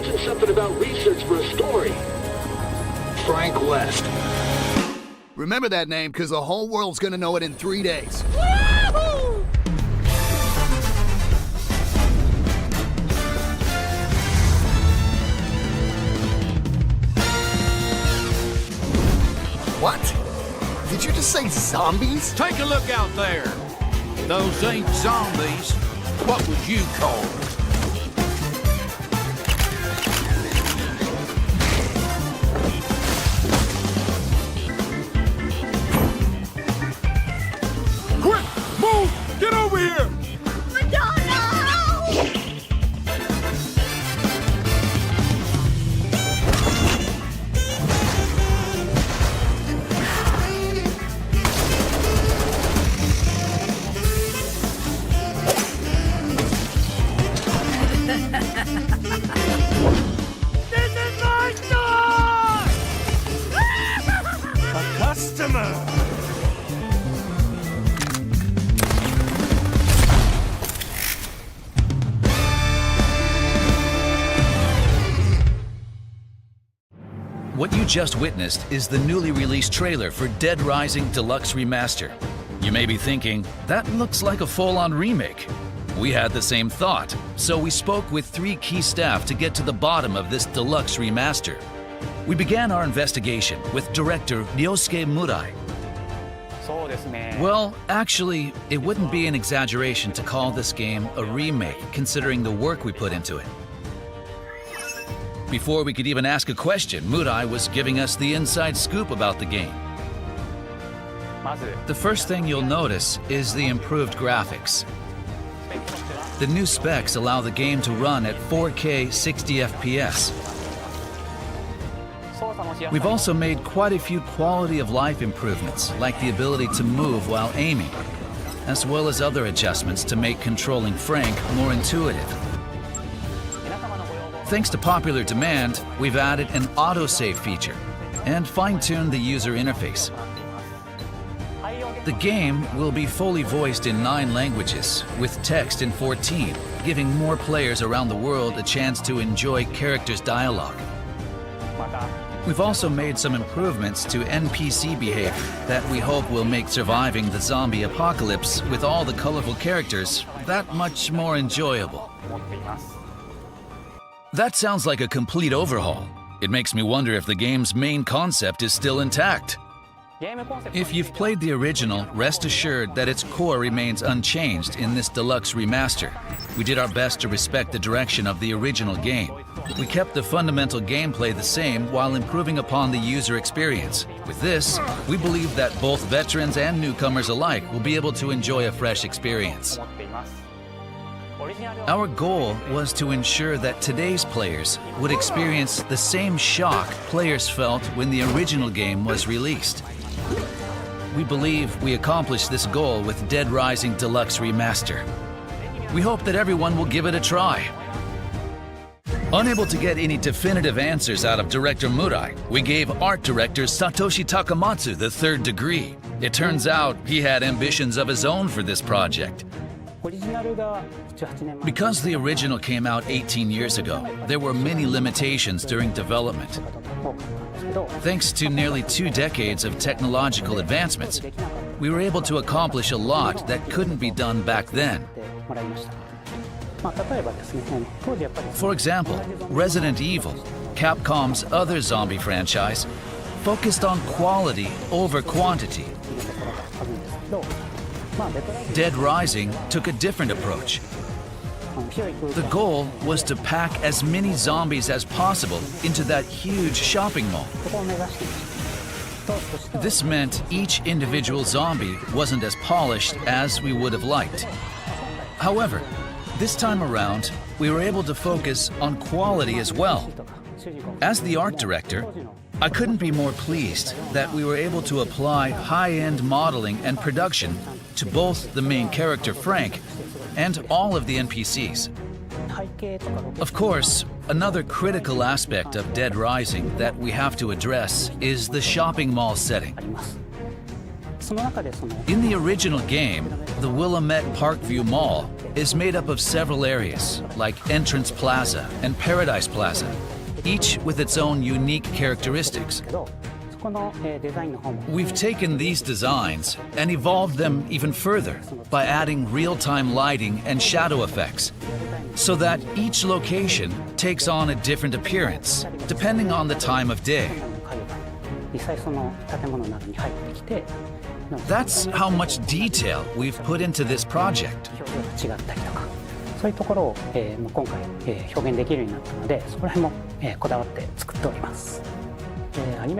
mentioned something about research for a story. Frank West. Remember that name, because the whole world's gonna know it in 3 days. What? Did you just say zombies? Take a look out there. Those ain't zombies. What would you call them? Quick! Move! Get over here! This is my store! A customer! What you just witnessed is the newly released trailer for Dead Rising Deluxe Remaster. You may be thinking, that looks like a full-on remake. We had the same thought, so we spoke with 3 key staff to get to the bottom of this deluxe remaster. We began our investigation with director Ryosuke Murai. Well, actually, it wouldn't be an exaggeration to call this game a remake, considering the work we put into it. Before we could even ask a question, Murai was giving us the inside scoop about the game. The first thing you'll notice is the improved graphics. The new specs allow the game to run at 4K 60 FPS. We've also made quite a few quality of life improvements, like the ability to move while aiming, as well as other adjustments to make controlling Frank more intuitive. Thanks to popular demand, we've added an autosave feature and fine-tuned the user interface. The game will be fully voiced in 9 languages, with text in 14, giving more players around the world a chance to enjoy characters' dialogue. We've also made some improvements to NPC behavior that we hope will make surviving the zombie apocalypse with all the colorful characters that much more enjoyable. That sounds like a complete overhaul. It makes me wonder if the game's main concept is still intact. If you've played the original, rest assured that its core remains unchanged in this deluxe remaster. We did our best to respect the direction of the original game. We kept the fundamental gameplay the same while improving upon the user experience. With this, we believe that both veterans and newcomers alike will be able to enjoy a fresh experience. Our goal was to ensure that today's players would experience the same shock players felt when the original game was released. We believe we accomplished this goal with Dead Rising Deluxe Remaster. We hope that everyone will give it a try. Unable to get any definitive answers out of director Murai, we gave art director Satoshi Takamatsu the 3rd degree. It turns out he had ambitions of his own for this project. Because the original came out 18 years ago, there were many limitations during development. Thanks to nearly 2 decades of technological advancements, we were able to accomplish a lot that couldn't be done back then. For example, Resident Evil, Capcom's other zombie franchise, focused on quality over quantity. Dead Rising took a different approach. The goal was to pack as many zombies as possible into that huge shopping mall. This meant each individual zombie wasn't as polished as we would have liked. However, this time around, we were able to focus on quality as well. As the art director, I couldn't be more pleased that we were able to apply high-end modeling and production to both the main character Frank and all of the NPCs. Of course, another critical aspect of Dead Rising that we have to address is the shopping mall setting. In the original game, the Willamette Parkview Mall is made up of several areas, like Entrance Plaza and Paradise Plaza, each with its own unique characteristics. We've taken these designs and evolved them even further by adding real-time lighting and shadow effects, so that each location takes on a different appearance, depending on the time of day. That's how much detail we've put into this project.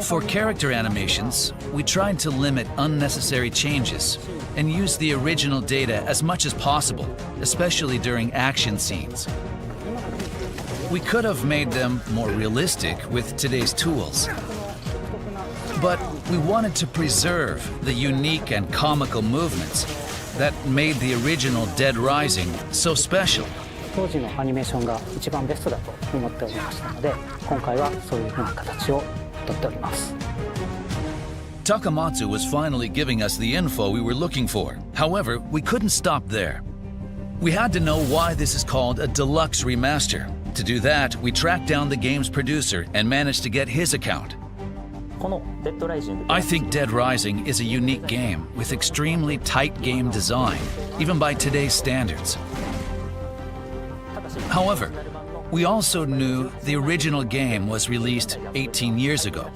For character animations, we tried to limit unnecessary changes and use the original data as much as possible, especially during action scenes. We could have made them more realistic with today's tools, but we wanted to preserve the unique and comical movements that made the original Dead Rising so special. Takamatsu was finally giving us the info we were looking for. However, we couldn't stop there. We had to know why this is called a Deluxe Remaster. To do that, we tracked down the game's producer and managed to get his account. I think Dead Rising is a unique game with extremely tight game design, even by today's standards. However, we also knew the original game was released 18 years ago,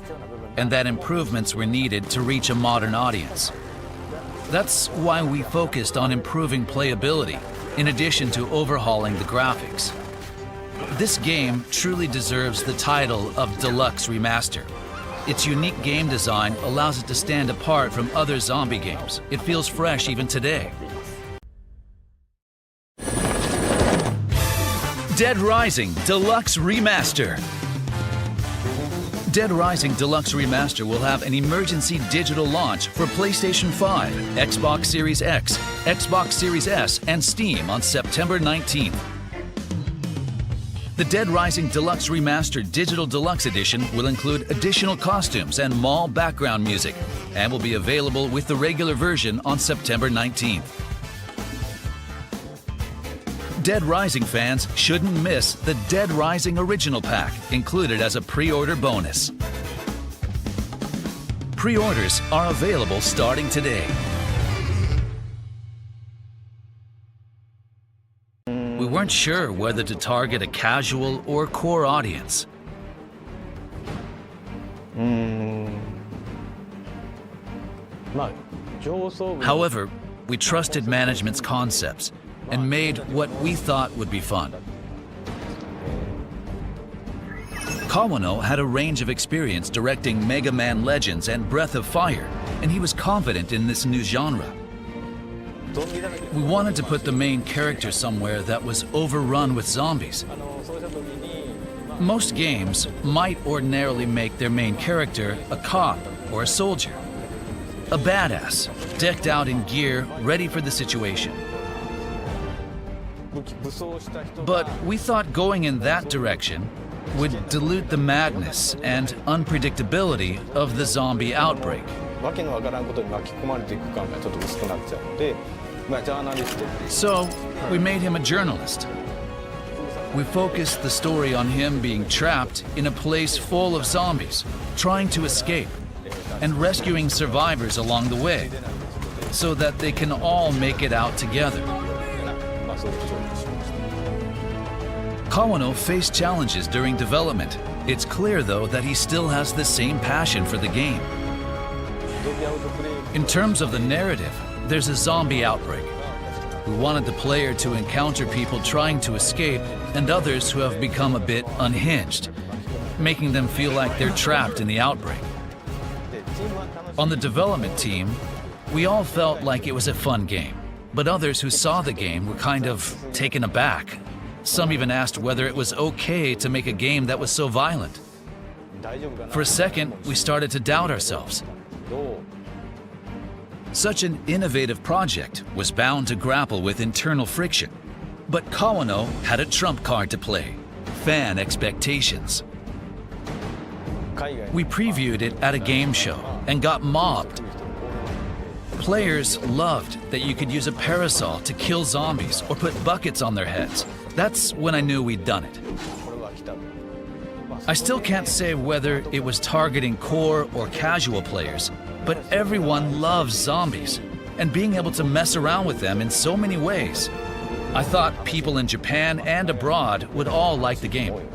and that improvements were needed to reach a modern audience. That's why we focused on improving playability, in addition to overhauling the graphics. This game truly deserves the title of Deluxe Remaster. Its unique game design allows it to stand apart from other zombie games. It feels fresh even today. Dead Rising Deluxe Remaster. Dead Rising Deluxe Remaster will have an emergency digital launch for PlayStation 5, Xbox Series X, Xbox Series S, and Steam on September 19th. The Dead Rising Deluxe Remaster Digital Deluxe Edition will include additional costumes and mall background music, and will be available with the regular version on September 19th. Dead Rising fans shouldn't miss the Dead Rising Original Pack, included as a pre-order bonus. Pre-orders are available starting today. We weren't sure whether to target a casual or core audience. However, we trusted management's concepts and made what we thought would be fun. Kawano had a range of experience directing Mega Man Legends and Breath of Fire, and he was confident in this new genre. We wanted to put the main character somewhere that was overrun with zombies. Most games might ordinarily make their main character a cop or a soldier, a badass, decked out in gear, ready for the situation. But we thought going in that direction would dilute the madness and unpredictability of the zombie outbreak. So, we made him a journalist. We focused the story on him being trapped in a place full of zombies, trying to escape, and rescuing survivors along the way, so that they can all make it out together. Kawano faced challenges during development. It's clear, though, that he still has the same passion for the game. In terms of the narrative, there's a zombie outbreak. We wanted the player to encounter people trying to escape and others who have become a bit unhinged, making them feel like they're trapped in the outbreak. On the development team, we all felt like it was a fun game, but others who saw the game were kind of taken aback. Some even asked whether it was okay to make a game that was so violent. For a second, we started to doubt ourselves. Such an innovative project was bound to grapple with internal friction. But Kawano had a trump card to play: fan expectations. We previewed it at a game show and got mobbed. Players loved that you could use a parasol to kill zombies or put buckets on their heads. That's when I knew we'd done it. I still can't say whether it was targeting core or casual players, but everyone loves zombies, and being able to mess around with them in so many ways. I thought people in Japan and abroad would all like the game.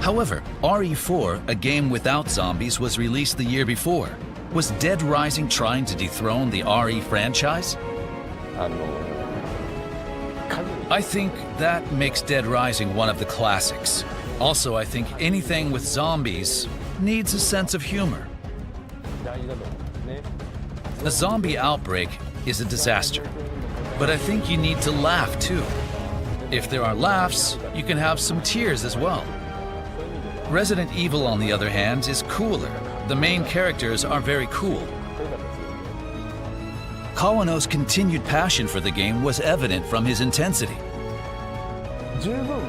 However, RE4, a game without zombies, was released the year before. Was Dead Rising trying to dethrone the RE franchise? I think that makes Dead Rising one of the classics. Also, I think anything with zombies needs a sense of humor. A zombie outbreak is a disaster, but I think you need to laugh too. If there are laughs, you can have some tears as well. Resident Evil, on the other hand, is cooler. The main characters are very cool. Kawano's continued passion for the game was evident from his intensity.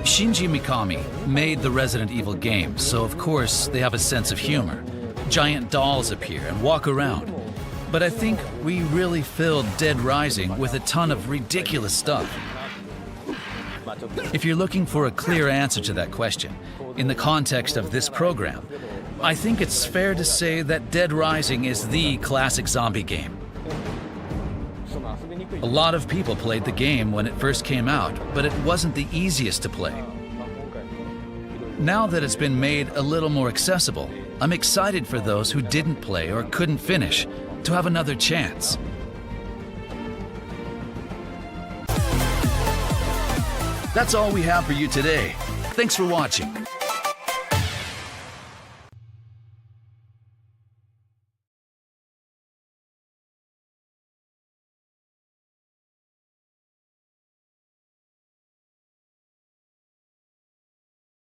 Shinji Mikami made the Resident Evil game, so of course they have a sense of humor. Giant dolls appear and walk around. But I think we really filled Dead Rising with a ton of ridiculous stuff. If you're looking for a clear answer to that question, in the context of this program, I think it's fair to say that Dead Rising is the classic zombie game. A lot of people played the game when it first came out, but it wasn't the easiest to play. Now that it's been made a little more accessible, I'm excited for those who didn't play or couldn't finish to have another chance. That's all we have for you today. Thanks for watching.